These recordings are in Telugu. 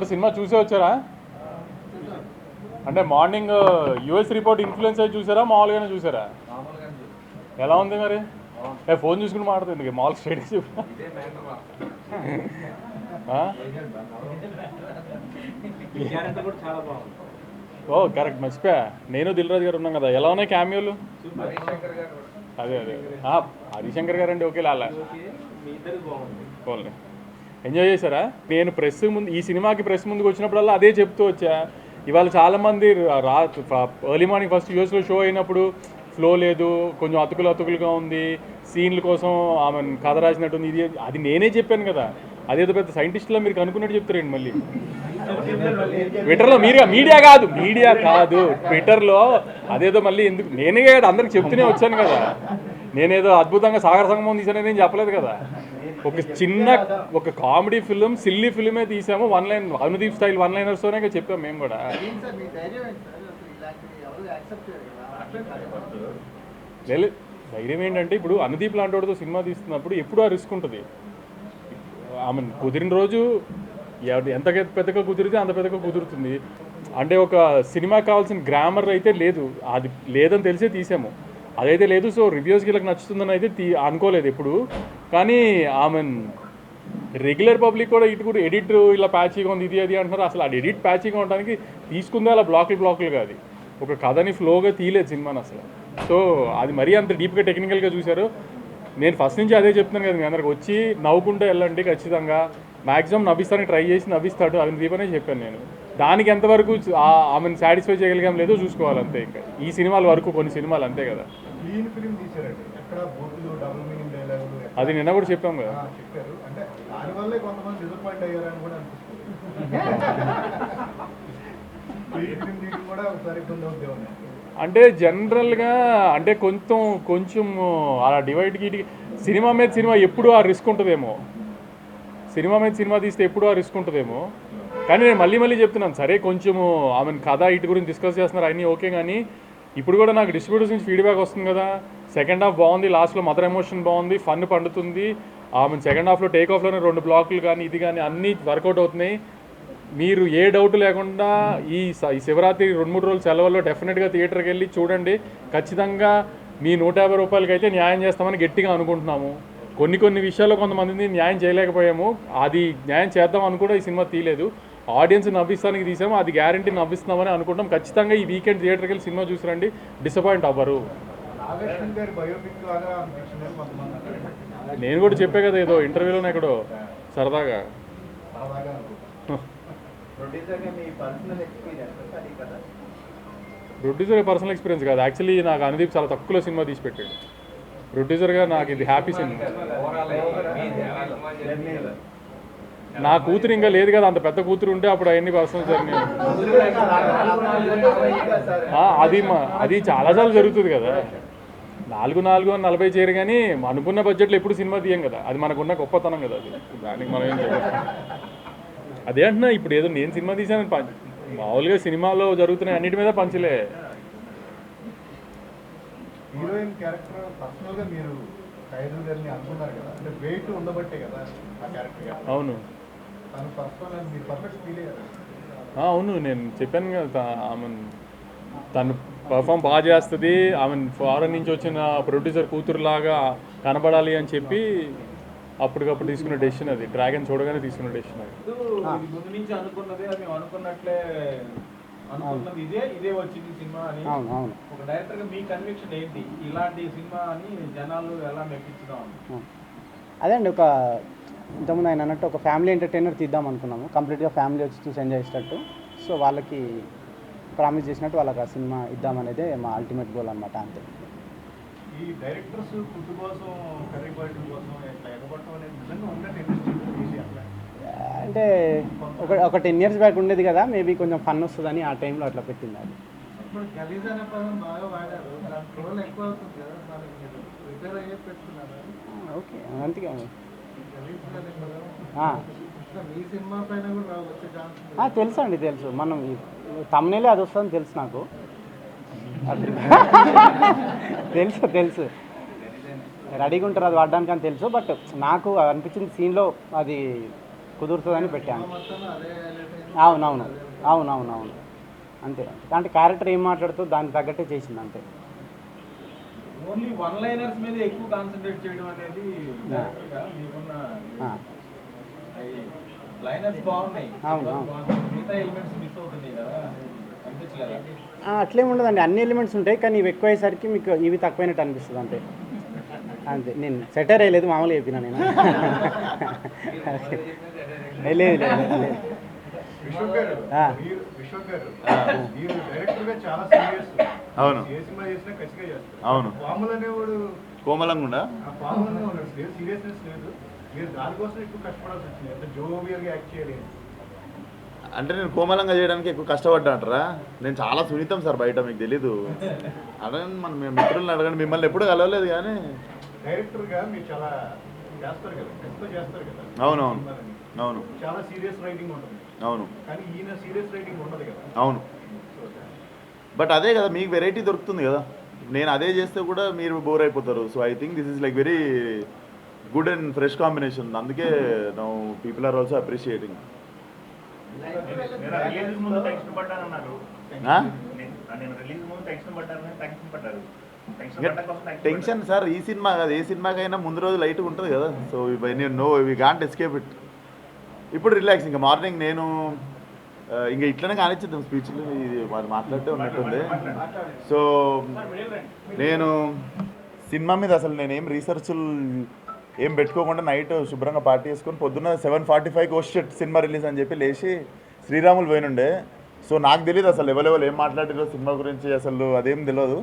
అందరు సినిమా చూసే వచ్చారా? అంటే మార్నింగ్ యూఎస్ రిపోర్ట్ ఇన్ఫ్లుయెన్స్ అయ్యి చూసారా, మామూలుగానే చూసారా? ఎలా ఉంది మరి? ఫోన్ చూసుకుని మాట్లాడుతుంది మాల్ స్టేడియం. ఓ కరెక్ట్, మర్చిపోయా. నేను దిల్ రాజు గారు ఉన్నాం కదా. ఎలా ఉన్నాయి క్యామియోలు? అదే అదే హరిశంకర్ గారు అండి. ఓకే లాలా పోలే ఎంజాయ్ చేశారా? నేను ప్రెస్ ముందు, ఈ సినిమాకి ప్రెస్ ముందుకు వచ్చినప్పుడల్లా అదే చెప్తూ వచ్చా. ఇవాళ చాలామంది ఎర్లీ మార్నింగ్ ఫస్ట్ యూఎస్లో షో అయినప్పుడు ఫ్లో లేదు, కొంచెం అతుకులుగా ఉంది, సీన్ల కోసం ఆమె కథ రాసినట్టుంది, ఇది అది నేనే చెప్పాను కదా. అదేదో పెద్ద సైంటిస్ట్లో మీరు కనుక్కున్నట్టు చెప్తారండి మళ్ళీ ట్విట్టర్లో. మీడియా కాదు ట్విట్టర్లో అదేదో మళ్ళీ ఎందుకు, నేనే కదా అందరికి చెప్తూనే వచ్చాను కదా. నేనేదో అద్భుతంగా సాగర సంగమం తీసానని నేను చెప్పలేదు కదా. ఒక కామెడీ ఫిల్మ్, సిల్లీ ఫిల్మే తీసాము. One line Anudeep style one లైనర్స్తోనే చెప్పాము మేము కూడా. ధైర్యం ఏంటంటే ఇప్పుడు అనుదీప్ లాంటి వాడితో సినిమా తీస్తున్నప్పుడు ఎప్పుడు ఆ రిస్క్ ఉంటుంది. ఆమె కుదిరిన రోజు ఎంత పెద్దగా కుదిరితే అంత పెద్దగా కుదురుతుంది. అంటే ఒక సినిమాకి కావాల్సిన గ్రామర్ అయితే లేదు, అది లేదని తెలిసే తీసాము. అదైతే లేదు. సో రివ్యూస్కి ఇలా నచ్చుతుందని అయితే అనుకోలేదు ఎప్పుడు. కానీ ఆమె రెగ్యులర్ పబ్లిక్ కూడా ఇటు కూడా ఎడిట్ ఇలా ప్యాచీగా ఉంది, ఇది అది అంటున్నారు. అసలు ఆ ఎడిట్ ప్యాచీగా ఉండడానికి తీసుకుందే అలా బ్లాకులు కాదు. ఒక కథని ఫ్లోగా తీయలేదు సినిమాని అసలు. సో అది మరీ అంత డీప్గా టెక్నికల్గా చూశారు. నేను ఫస్ట్ నుంచి అదే చెప్తున్నాను కదా మీ అందరికి, వచ్చి నవ్వుకుంటూ వెళ్ళండి ఖచ్చితంగా. మ్యాక్సిమం నవ్విస్తానికి ట్రై చేసి నవ్విస్తాడు అని దీపనే చెప్పాను నేను. దానికి ఎంతవరకు ఆమెను సాటిస్ఫై చేయగలిగాం లేదో చూసుకోవాలి అంతే. ఇంకా ఈ సినిమాల వరకు కొన్ని సినిమాలు అంతే కదా. అది నిన్న కూడా చెప్పాం కదా. అంటే జనరల్గా అంటే కొంచెం అలా డివైడ్కి సినిమా మీద సినిమా ఎప్పుడు ఆ రిస్క్ ఉంటుందేమో. సినిమా మీద సినిమా తీస్తే ఎప్పుడు ఆ రిస్క్ ఉంటుందేమో. కానీ నేను మళ్ళీ చెప్తున్నాను, సరే కొంచెము ఆమె కథ ఇటు గురించి డిస్కస్ చేస్తున్నారు అన్నీ ఓకే. కానీ ఇప్పుడు కూడా నాకు డిస్ట్రిబ్యూటర్స్ నుంచి ఫీడ్బ్యాక్ వస్తుంది కదా. సెకండ్ హాఫ్ బాగుంది, లాస్ట్లో మదర్ ఎమోషన్ బాగుంది, ఫన్ పండుతుంది. ఆమె సెకండ్ హాఫ్లో టేక్ ఆఫ్లోనే 2 బ్లాకులు కానీ ఇది కానీ అన్నీ వర్కౌట్ అవుతున్నాయి. మీరు ఏ డౌట్ లేకుండా ఈ శివరాత్రి 2-3 రోజుల సెలవుల్లో డెఫినెట్గా థియేటర్కి వెళ్ళి చూడండి. ఖచ్చితంగా మీ 150 రూపాయలకి అయితే న్యాయం చేస్తామని గట్టిగా అనుకుంటున్నాము. కొన్ని విషయాల్లో కొంతమందిని న్యాయం చేయలేకపోయాము. అది న్యాయం చేద్దాం అని కూడా ఈ సినిమా తీయలేదు. ఆడియన్స్ నవ్విస్తానికి తీసాము, అది గ్యారంటీ నవ్విస్తున్నామని అనుకుంటాం. ఖచ్చితంగా ఈ వీకెండ్ థియేటర్కి వెళ్ళి సినిమా చూసి రండి, డిసప్పాయింట్ అవ్వరు. నేను కూడా చెప్పే కదా ఏదో ఇంటర్వ్యూలోనే ఎక్కడో సరదాగా. ప్రొడ్యూసర్ పర్సనల్ ఎక్స్పీరియన్స్ కాదు యాక్చువల్లీ. నాకు అనుదీప్ చాలా తక్కువలో సినిమా తీసి పెట్టాడు. ప్రొడ్యూసర్గా నాకు ఇది హ్యాపీ సినిమా. నా కూతురు ఇంకా లేదు కదా, అంత పెద్ద కూతురు ఉంటే అప్పుడు అవన్నీ పర్సనల్ జరిగినాయి. అది చాలాసార్లు జరుగుతుంది కదా. 4-40 చేయరు కానీ అనుకున్న బడ్జెట్లో ఎప్పుడు సినిమా తీయం కదా. అది మనకున్న గొప్పతనం కదా. అది దానికి మనం ఏం చేయలేదు. అదే అంటున్నా, ఇప్పుడు ఏదో నేను సినిమా తీసాను మామూలుగా సినిమాలో జరుగుతున్నాయి అన్నిటి మీద పంచలే. హీరోయిన్ క్యారెక్టర్ పర్సనల్గా మీరు ఖైదర్ గారిని అనుకున్నారు కదా, అంటే వెయిట్ ఉండబట్టే కదా ఆ క్యారెక్టర్. అవును, తను పర్సనల్ మీరు పర్ఫెక్ట్ ఫీల్ అయ్యారు. అవును, నేను చెప్పాను కదా ఆమె తను పర్ఫామ్ బాగా చేస్తుంది. ఆమె ఫారెన్ నుంచి వచ్చిన ప్రొడ్యూసర్ కూతురులాగా కనబడాలి అని చెప్పి అప్పటికప్పుడు తీసుకున్న డెసిషన్ అది. డ్రాగన్ చూడగానే తీసుకున్న డెసిషన్ అది. ముందు నుంచి అనుకున్నదే, మేము అనుకున్నట్లే అనుకున్నది ఇదే వచ్చింది సినిమా అని. ఒక డైరెక్టర్గా మీ కన్విక్షన్ ఏంటి ఇలాంటి సినిమా అని జనాలు ఎలా మెప్పించుదాం? అదే అండి, ఇంతకుముందు ఆయన అన్నట్టు ఒక ఫ్యామిలీ ఎంటర్టైనర్ తీద్దాం అనుకున్నాము. కంప్లీట్గా ఫ్యామిలీ వచ్చి చూసి ఎంజాయ్ చేసేటట్టు. సో వాళ్ళకి ప్రామిస్ చేసినట్టు వాళ్ళకి ఆ సినిమా ఇద్దామనేదే మా అల్టిమేట్ గోల్ అనమాట. అంతే. ఈ డైరెక్టర్స్ ఫుడ్ కోసం, కర్రీ పాయింట్ కోసం ఎగబడటం అనేది నిజంగా ఉన్నట్టు అంటే ఒక 10 years బ్యాక్ ఉండేది కదా, మేబీ కొంచెం ఫన్ వస్తుందని ఆ టైంలో అట్లా పెట్టింది. అది గలీజ్ అనే పదం బాగా వాడారు, ట్రోల్ ఎక్కువ అవుతుంది కదా, రిపేర్ అయ్యే పెట్టుకున్నారు. ఓకే, అందుకే మీ సినిమా పైన కూడా వచ్చే ఛాన్స్ తెలుసు అండి, తెలుసు. మనం తమ్నేలే అది వస్తుందని తెలుసు నాకు. తెలుసు రెడీగా ఉంటారు అది వాడడానికి అని తెలుసు. బట్ నాకు అనిపించింది సీన్లో అది కుదురుతుందని పెట్టాను. మొత్తం అదే అవునవును అవునవునవును అంతే. అంటే క్యారెక్టర్ ఏం మాట్లాడుతూ దానికి తగ్గట్టే చేసింది అంతే. ఓన్లీ వన్ లైనర్స్ మీద ఎక్కువ కాన్సన్ట్రేట్ చేయడం అనేది డైరెక్ట్గా మీకున్న లైనర్స్ బాగున్నాయి, అవును. మిగతా ఎలిమెంట్స్ మిస్ అవుతున్నాయి కదా, అనిపించలేదా? అట్లేం ఉండదండి, అన్ని ఎలిమెంట్స్ ఉంటాయి కానీ ఇవి ఎక్కువ అయ్యేసరికి మీకు ఇవి తక్కువైనట్టు అనిపిస్తుంది అంతే. అంతే, నేను సెటర్ అయ్యలేదు, మామూలుగా చెప్పినా నేను. లేదు లేదు లేదు. విశ్వక్ గారు ఆ. విశ్వక్ గారు మీరు డైరెక్టర్ గా చాలా సీరియస్. అవును. ఏ సినిమా చేసినా ఖచ్చితంగా చేస్తారు. అవును. పాములు అనేవాడు కోమలంగా ఉండా ఆ పాములంగా ఉన్నాడు, లేదు సీరియస్నెస్ లేదు. మీరు దానికోసం ఎక్కువ కష్టపడాల్సి వచ్చింది, అంటే జోవియల్ గా యాక్ట్ చేయాలి. అంటే నేను కోమలంగా చేయడానికి ఎక్కువ కష్టపడ్డా అంటారా? నేను చాలా సున్నితం సార్ బయట, మీకు తెలీదు. అడగండి, మన మిత్రులను అడగండి, మిమ్మల్ని ఎప్పుడు కలవలేదు కానీ. డైరెక్టర్ గా మీరు చాలా చేస్తారు కదా, ఎంతో చేస్తారు కదా. అవునవును. సినిమాలని. అవును చాలా సీరియస్ రైటింగ్ ఉంటుంది, అవును కానీ ఈయన సీరియస్ రైటింగ్ ఉండదు కదా. అవును. బట్ అదే కదా, మీకు వెరైటీ దొరుకుతుంది కదా. నేను అదే చేస్తే కూడా మీరు బోర్ అయిపోతారు. So I think this is like very good and fresh combination. అందుకే now people are also appreciating. నేను రిలీజ్ ముందు టెన్షన్ పడ్డానన్నారు. నేను రిలీజ్ ముందు టెన్షన్ పడ్డానని టెన్షన్ పడ్డారు. టెన్షన్ పడ్డ కోసం టెన్షన్ సార్, ఈ సినిమా కాదు, ఏ సినిమాకైనా ముందు రోజు లైట్గా ఉంటుంది కదా. సో నేను know we can't escape it. ఇప్పుడు రిలాక్స్, ఇంకా మార్నింగ్ నేను ఇంకా ఇట్లనే కానిచ్చిద్దాం స్పీచ్లు, ఇది వాళ్ళు మాట్లాడితే ఉన్నట్టుంది. సో నేను సినిమా మీద అసలు నేనేం రీసెర్చ్లు ఏం పెట్టుకోకుండా నైట్ శుభ్రంగా పార్టీ చేసుకొని పొద్దున్న 7:45 షిట్ సినిమా రిలీజ్ అని చెప్పి లేచి శ్రీరాములు పోయినుండే. సో నాకు తెలియదు అసలు ఎవరెవరు ఏం మాట్లాడారో సినిమా గురించి, అసలు అదేం తెలియదు.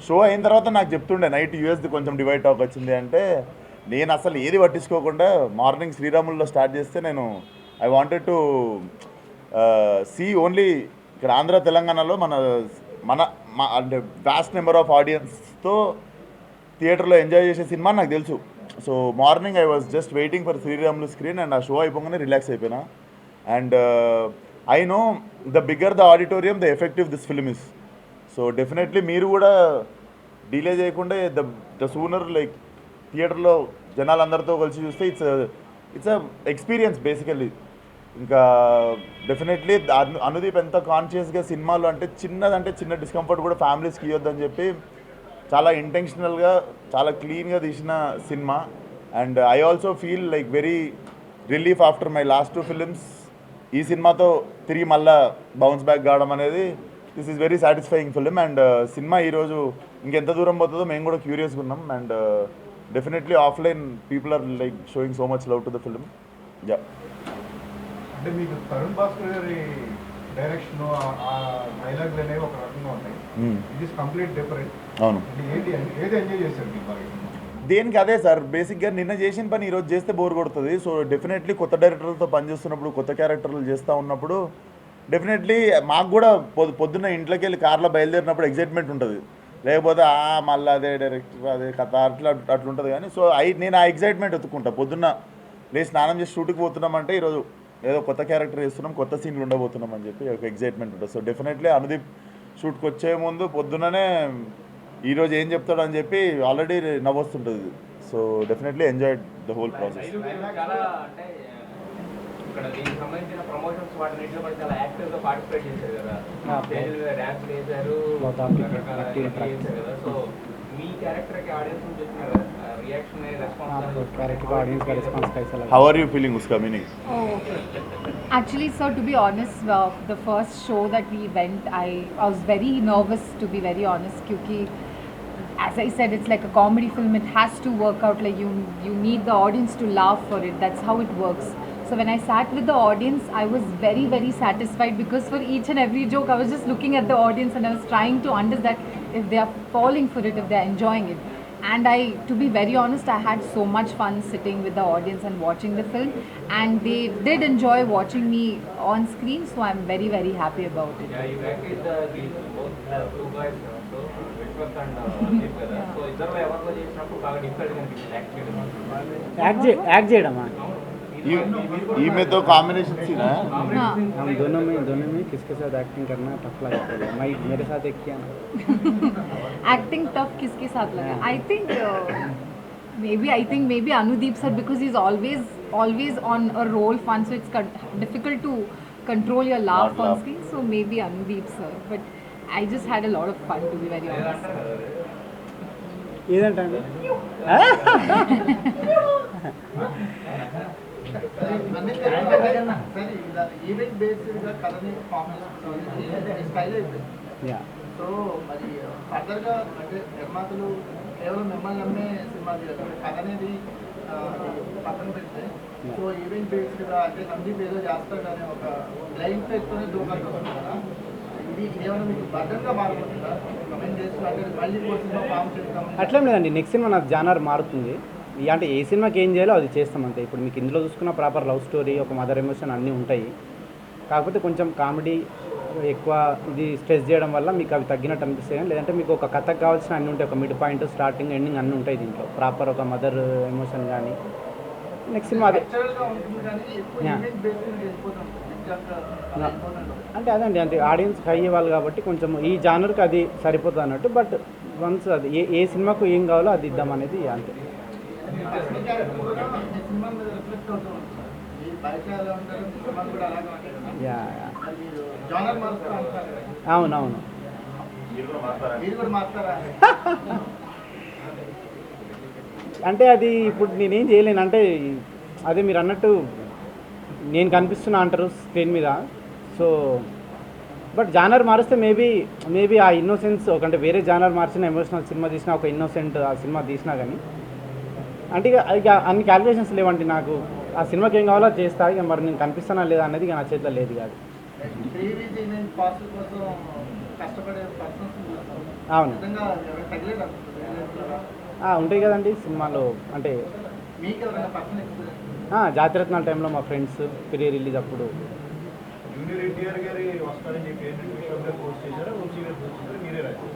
షో అయిన తర్వాత నాకు చెప్తుండే నైట్ యూఎస్ది కొంచెం డివైడ్ టాక్ వచ్చింది అంటే, నేను అసలు ఏది పట్టించుకోకుండా మార్నింగ్ శ్రీరాముల్లో స్టార్ట్ చేస్తే నేను I wanted to see only ఇక్కడ ఆంధ్ర తెలంగాణలో మన మన అంటే వ్యాస్ట్ నెంబర్ ఆఫ్ ఆడియన్స్తో థియేటర్లో ఎంజాయ్ చేసే సినిమా నాకు తెలుసు. So morning I was just waiting for Sriramulu screen and ఆ షో అయిపోగానే రిలాక్స్ అయిపోయినా. And I know the bigger the auditorium the effective this film is. So definitely మీరు కూడా డిలే చేయకుండా ద సూనర్ లైక్ థియేటర్లో జనాలందరితో కలిసి చూస్తే ఇట్స్ అ ఎక్స్పీరియన్స్ బేసికల్లీ. ఇంకా డెఫినెట్లీ అనుదీప్ ఎంత కాన్షియస్గా సినిమాలో అంటే చిన్న డిస్కంఫర్ట్ కూడా ఫ్యామిలీస్కి ఇవ్వద్దని చెప్పి చాలా ఇంటెన్షనల్గా చాలా క్లీన్గా తీసిన సినిమా. And I also feel like very relief after my last 2 films. ఈ సినిమాతో తిరిగి మళ్ళా బౌన్స్ బ్యాక్ కావడం అనేది this is very satisfying film. And సినిమా ఈరోజు ఇంకెంత దూరం పోతుందో మేము కూడా క్యూరియస్గా ఉన్నాం. And definitely offline people are like showing so much love to the film. Yeah, అంటే మీకు తరుణ్ భాస్కర్ గారి డైరెక్షన్ ఆ డైలాగ్లు అనేవి ఒక రకంగా ఉంటాయి, ఇట్ ఈస్ కంప్లీట్ డిఫరెంట్. అవును. అంటే ఏది ఎంజాయ్ చేశారు మీరు బాగా? దేనికి అదే సార్, బేసిక్గా నిన్న చేసిన పని ఈరోజు చేస్తే బోర్ కొడుతుంది. సో డెఫినెట్లీ కొత్త డైరెక్టర్లతో పనిచేస్తున్నప్పుడు, కొత్త క్యారెక్టర్లు చేస్తూ ఉన్నప్పుడు డెఫినెట్లీ మాకు కూడా పొద్దున్న ఇంట్లోకి వెళ్ళి కార్లో బయలుదేరినప్పుడు ఎగ్జైట్మెంట్ ఉంటుంది. లేకపోతే మళ్ళీ అదే డైరెక్టర్ అదే కథ అట్లుంటుంది. కానీ సో నేను ఆ ఎగ్జైట్మెంట్ ఎత్తుకుంటా. పొద్దున్న లేచి స్నానం చేసి షూట్కి పోతున్నామంటే ఈరోజు ఏదో కొత్త క్యారెక్టర్ చేస్తున్నాం, కొత్త సీన్లు ఉండబోతున్నాం అని చెప్పి ఒక ఎగ్జైట్మెంట్ ఉంటుంది. సో డెఫినెట్లీ అనుదీప్ షూట్కి వచ్చే ముందు పొద్దున్ననే ఈరోజు ఏం చెప్తాడు అని చెప్పి ఆల్రెడీ నవ్వొస్తుంటుంది. So definitely enjoy the whole process. చాలా అంటే ఇక్కడ దీనికి సంబంధించిన ప్రమోషన్స్ వాటిలో కూడా చాలా యాక్టివ్గా పార్టిసిపేట్ చేశారు కదా, డ్యాన్స్ చేశారు, రకరకాల చేశారు కదా. సో మీ క్యారెక్టర్కి ఆడియన్స్ నుంచి వచ్చిన reaction response how are you feeling ఉస్కా meaning? Oh, actually, sir, to be honest, the first show that we went, I was very nervous, to be very honest, because as I said, it's like a comedy film. It has to work out. Like you need the audience to laugh for it. That's how it works. So when I sat with the audience, I was very, very satisfied because for each and every joke, I was just looking at the audience and I was trying to understand if they are falling for it, if they are enjoying it. And to be very honest, I had so much fun sitting with the audience and watching the film, and they did enjoy watching me on screen, so I'm very, very happy about it. Yeah, you acted both two guys, so Vishwak and Deep కదా. సో ఇద్దరు ఎవరిలో చేసినప్పుడు బాగా డిఫరెంట్ అనిపించింది యాక్ట్ చేయడమా? ఈమెతో కాంబినేషన్ సీనా? हम दोनों में किसके साथ एक्टिंग करना टफ लगा था? मेरे साथ एक किया ना. Acting tough किसके साथ लगा? I think Maybe I think maybe Anudeep sir, because he's always on a roll fun, so it's difficult to control your laugh Not on laugh. screen. So maybe Anudeep sir, but I just had a lot of fun, to be very honest. ఏదంటే ఈవెంట్ బేస్డ్ గా కథని స్టైల్ అయిపోయింది. యా సో మరి ఫర్దర్ గా అంటే నిర్మాతలు కేవలం మిమ్మల్ని నమ్మే సినిమా తీయాలి, కథ అనేది పక్కన పెడితే సో ఈవెంట్ బేస్డ్ గా అంటే సందీప్ ఏదో చేస్తాడు అనే ఒక బ్లైండ్ ఫేస్ తోనే దూకాల్సి వస్తుంది కదా, ఇది ఏమైనా మీకు బర్డన్ గా మారిపోతుందా కమెంట్ చేస్తూ అంటే మళ్ళీ ఇంకో సినిమా ఫామ్ చేస్తాం? అట్లేం లేదండి, నెక్స్ట్ సినిమా నాకు జానర్ మారుతుంది. అంటే ఏ సినిమాకి ఏం చేయాలో అది చేస్తాం అంతే. ఇప్పుడు మీకు ఇందులో చూసుకున్న ప్రాపర్ లవ్ స్టోరీ, ఒక మదర్ ఎమోషన్ అన్నీ ఉంటాయి. కాకపోతే కొంచెం కామెడీ ఎక్కువ ఇది స్ట్రెస్ చేయడం వల్ల మీకు అవి తగ్గినట్టు అనిపిస్తాయి. లేదంటే మీకు ఒక కథకు కావాల్సిన అన్నీ ఉంటాయి, ఒక మిడ్ పాయింట్ స్టార్టింగ్ ఎండింగ్ అన్నీ ఉంటాయి దీంట్లో. ప్రాపర్ ఒక మదర్ ఎమోషన్ కానీ నెక్స్ట్ సినిమా అదే. నేచురల్గా ఉంటుంది కానీ ఎక్కువ ఈవెంట్ బేస్డ్ మీద వెళ్ళిపోతాం ఎగ్జాక్ట్గా అలా అయిపోతుంది. అంటే అదండి, అంటే ఆడియన్స్ హై అవ్వాలి కాబట్టి కొంచెం ఈ జానర్కి అది సరిపోతుంది అన్నట్టు. బట్ వన్స్ అది ఏ సినిమాకు ఏం కావాలో అది ఇద్దాం అనేది అంతే. అసలు క్యారెక్టర్ కూడా ఈ సినిమా మీద రిఫ్లెక్ట్ అవుతూ ఉంటుంది. ఈ బయట ఎలా ఉంటారో ఈ సినిమాలు కూడా అలాగే ఉంటాయి కదా. యా మరి మీరు జానర్ మారుస్తూ ఉంటారు కదా, అవునవును. మీరు కూడా మాట్లాడాలి. మీరు కూడా మారుతారా? అంటే అది ఇప్పుడు నేనేం చేయలేను. అంటే అదే మీరు అన్నట్టు నేను కనిపిస్తున్నా అంటారు స్క్రీన్ మీద. సో బట్ జానర్ మారిస్తే మేబీ ఆ ఇన్నోసెన్స్ అంటే వేరే జానర్ మార్చిన ఎమోషనల్ సినిమా తీసినా, ఒక ఇన్నోసెంట్ ఆ సినిమా తీసినా కానీ అంటే ఇక అన్ని క్యాలిక్యులేషన్స్ లేవండి నాకు. ఆ సినిమాకి ఏం కావాలో చేస్తా. ఇక మరి నేను కనిపిస్తానా లేదా అనేది ఇక నా చేతిలో లేదు కాదు. ప్రీ రిలీజ్ ఈవెంట్ పాస్ కోసం కష్టపడే పర్సన్స్ అవును. నిజంగా ఎవరైనా తగిలేదు ఉంటాయి కదండి సినిమాలో. అంటే మీకు ఎవరైనా పర్సన్ ఎక్స్పీరియన్స్? జాతిరత్నాల టైంలో మా ఫ్రెండ్స్ ప్రీ రిలీజ్ అప్పుడు జూనియర్ ఎన్టీఆర్ గారి వస్తారని చెప్పి విషయంలో పోస్ట్ చేశారా, వంశీ గారు పోస్ట్ చేశారా, మీరే రాశారు?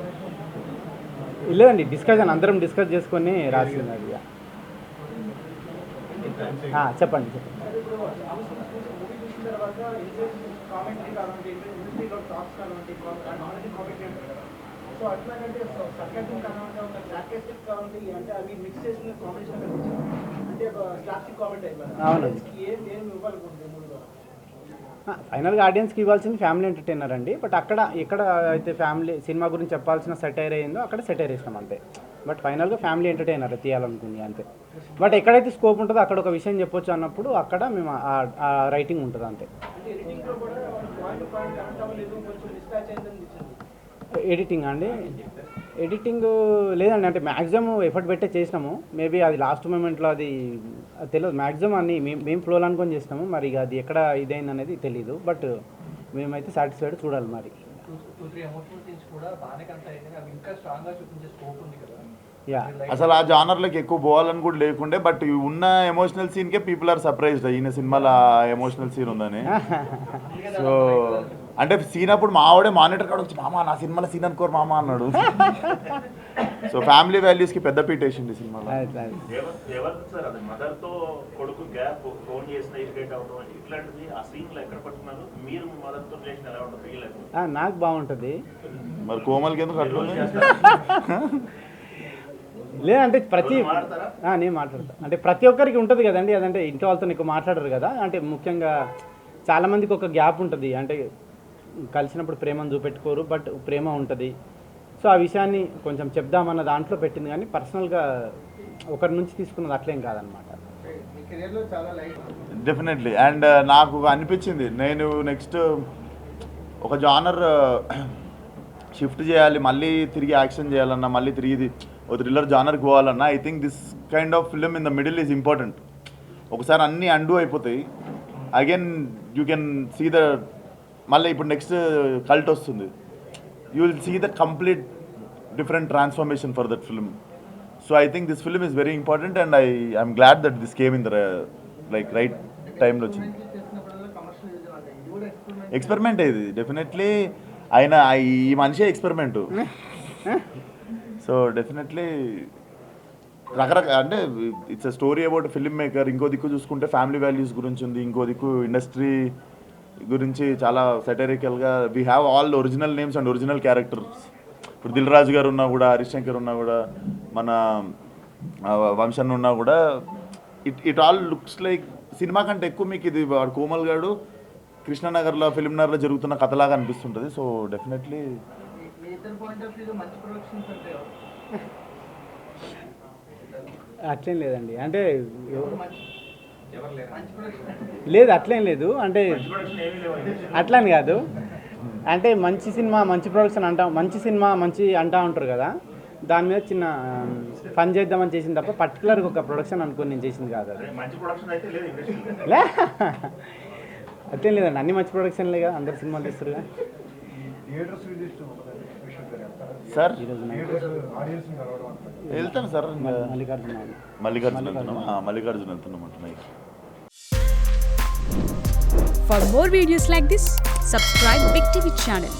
లేదండి, డిస్కషన్ అందరం డిస్కస్ చేసుకొని రాసింది అది. చెప్పండి. కామెంటరీ కావాలంటే ఇండస్ట్రీలో టాక్స్ కావాలంటే సో అట్లాగంటే సర్కాస్టిక్ కావాలంటే ఒక సార్కాస్టిక్ కావాలంటే అంటే అవి మిక్స్ చేసిన కాంబినేషన్ అంటే ఒక స్లాప్స్టిక్ కామెంట్ అయిపోయింది. అవునండి. ఏం ఇవ్వాలనుకుంటుంది మూడుగా? ఫైనల్గా ఆడియన్స్కి ఇవ్వాల్సింది ఫ్యామిలీ ఎంటర్టైనర్ అండి. బట్ ఎక్కడ అయితే ఫ్యామిలీ సినిమా గురించి చెప్పాల్సిన సెటైర్ అయిందో అక్కడ సెటైర్ వేసినాం అంతే. బట్ ఫైనల్గా ఫ్యామిలీ ఎంటర్టైనర్ తీయాలనుకుంది అంతే. బట్ ఎక్కడైతే స్కోప్ ఉంటుందో అక్కడ ఒక విషయం చెప్పొచ్చు అన్నప్పుడు అక్కడ మేము ఆ రైటింగ్ ఉంటుంది అంతే. ఎడిటింగ్ అండి, ఎడిటింగ్ లేదండి, అంటే మ్యాక్సిమం ఎఫర్ట్ పెట్టే చేసినాము. మేబీ అది లాస్ట్ మూమెంట్లో అది తెలియదు. మ్యాక్సిమం అన్ని మేము ఫ్లోలో అనుకొని చేసినాము. మరి అది ఎక్కడ ఇదైంది అనేది తెలీదు. బట్ మేమైతే సాటిస్ఫైడ్, చూడాలి మరి. యా అసలు ఆ జానర్లోకి ఎక్కువ పోవాలని కూడా లేకుండే. బట్ ఉన్న ఎమోషనల్ సీన్కే పీపుల్ ఆర్ సర్ప్రైజ్డ్ ఈయన సినిమాలో ఎమోషనల్ సీన్ ఉందని. సో అంటే సీన్ అప్పుడు మా ఆవిడే మానిటర్ కాడ వచ్చి మామ నా సినిమాలో సీన్ అనుకోరు మామ అన్నాడు. సో ఫ్యామిలీ వాల్యూస్కి పెద్ద పీట వేసింది సినిమాలో. ఎవరు సార్ అది మదర్తో కొడుకు గ్యాప్ ఫోన్ చేసిన ఇరిటేట్ అవడం ఇట్లాంటిది ఆ సీన్లో ఎక్కడ పట్టుకున్నారు మీరు? మదర్తో రిలేషన్ ఎలా ఉంటుంది ఫీల్ అవుతుంది? నాకు బాగుంటుంది. మరి కోమల్కి ఎందుకు అట్లా? లేదంటే నేను మాట్లాడతాను. అంటే ప్రతి ఒక్కరికి ఉంటుంది కదండి, అదంటే ఇంట్లో వాళ్ళతో ఎక్కువ మాట్లాడరు కదా. అంటే ముఖ్యంగా చాలామందికి ఒక గ్యాప్ ఉంటుంది. అంటే కలిసినప్పుడు ప్రేమను చూపెట్టుకోరు, బట్ ప్రేమ ఉంటుంది. సో ఆ విషయాన్ని కొంచెం చెప్దామన్న దాంట్లో పెట్టింది, కానీ పర్సనల్గా ఒకరి నుంచి తీసుకున్నది అట్లేం కాదనమాట. డెఫినెట్లీ. అండ్ నాకు అనిపించింది నేను నెక్స్ట్ ఒక జానర్ షిఫ్ట్ చేయాలి, మళ్ళీ తిరిగి యాక్షన్ చేయాలన్నా, మళ్ళీ తిరిగి ఓ థ్రిల్లర్ జానర్కి పోవాలన్నా, I think this kind of film in the middle is important. ఒకసారి అన్నీ అండూ అయిపోతాయి, again you can see the మళ్ళీ ఇప్పుడు నెక్స్ట్ కల్ట్ వస్తుంది, you will see the complete different transformation for that film. So I think this film is very important and I'm glad that this came in the like right టైంలో వచ్చింది. ఎక్స్పెరిమెంట్ ఇది డెఫినెట్లీ. ఆయన ఈ మనిషే ఎక్స్పెరిమెంటు. సో డెఫినెట్లీ రకరకాల అంటే it's a story about film maker. ఇంకో దిక్కు చూసుకుంటే ఫ్యామిలీ వాల్యూస్ గురించి ఉంది, ఇంకో దిక్కు ఇండస్ట్రీ గురించి చాలా సెటరికల్గా. We have all original names and original characters. ఇప్పుడు దిల్ రాజు గారు ఉన్నా కూడా, హరీష్ శంకర్ ఉన్నా కూడా, మన వంశన్ ఉన్నా కూడా it all looks like cinema కంటే ఎక్కువ మీకు ఇది వాడు కోమల్ గాడు కృష్ణానగర్లో ఫిలింనగర్లో జరుగుతున్న కథలాగా అనిపిస్తుంటుంది. సో డెఫినెట్లీ మీ ఇద్దరు పాయింట్ ఆఫ్ వ్యూలో మంచి ప్రొడక్షన్స్ అంటే అట్లేం లేదండి, అంటే మంచి ప్రొడక్షన్ లేదు అట్లేం లేదు, అంటే ప్రొడక్షన్ ఏమీ లేవు. అట్లా అని కాదు, అంటే మంచి సినిమా మంచి ప్రొడక్షన్ అంటా, మంచి సినిమా మంచి అంటా ఉంటారు కదా, దాని మీద చిన్న పని చేద్దామని చేసింది తప్ప పర్టికులర్గా ఒక ప్రొడక్షన్ అనుకుని నేను చేసింది కాదు అది. మంచి ప్రొడక్షన్ అయితే లేదు ఇండస్ట్రీలో. లే అట్లేం లేదండి, అన్ని మంచి ప్రొడక్షన్లే కదా, అందరు సినిమాలు తీస్తారుగా. సార్ ఈరోజు వెళ్తాను సార్, మల్లికార్జున మల్లికార్జున వెళ్తున్నాం అంటున్నాయి. For more videos like this, subscribe Big TV channel.